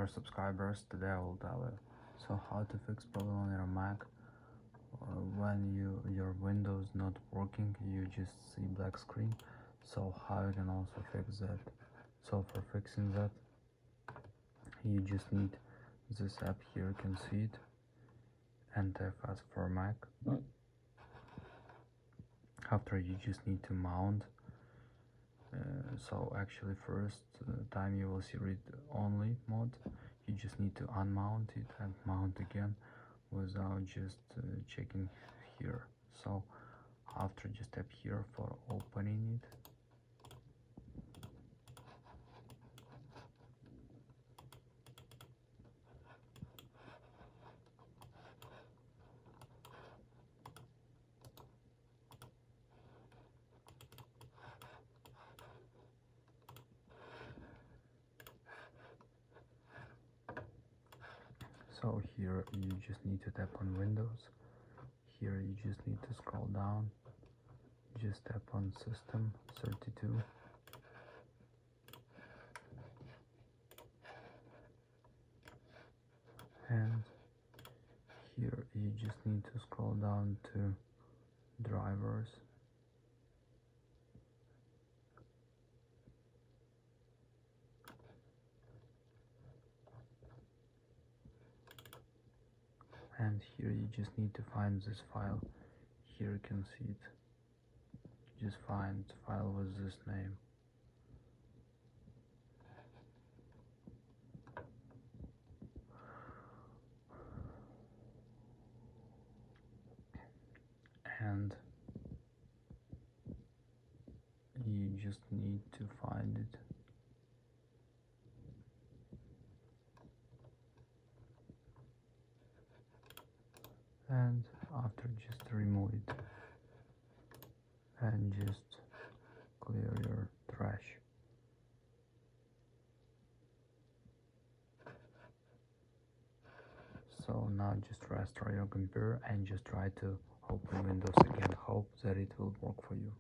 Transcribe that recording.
dear subscribers, today I will tell you how to fix problem on your Mac. When your Windows not working, you just see black screen. So how you can also fix that? So for fixing that, you just need this app here. You can see it, NTFS for Mac. After, you just need to mount. So actually, first time you will see read only mode, you just need to unmount it and mount again without just checking here. So after, just tap here for opening it. So here you just need to tap on Windows. Here you just need to scroll down, just tap on System 32. And here you just need to scroll down to drivers. And here you just need to find this file. Here you can see it. Just find file with this name. And you just need to find it. And after, just remove it and just clear your trash. So now just restore your computer and just try to open Windows again. Hope that it will work for you.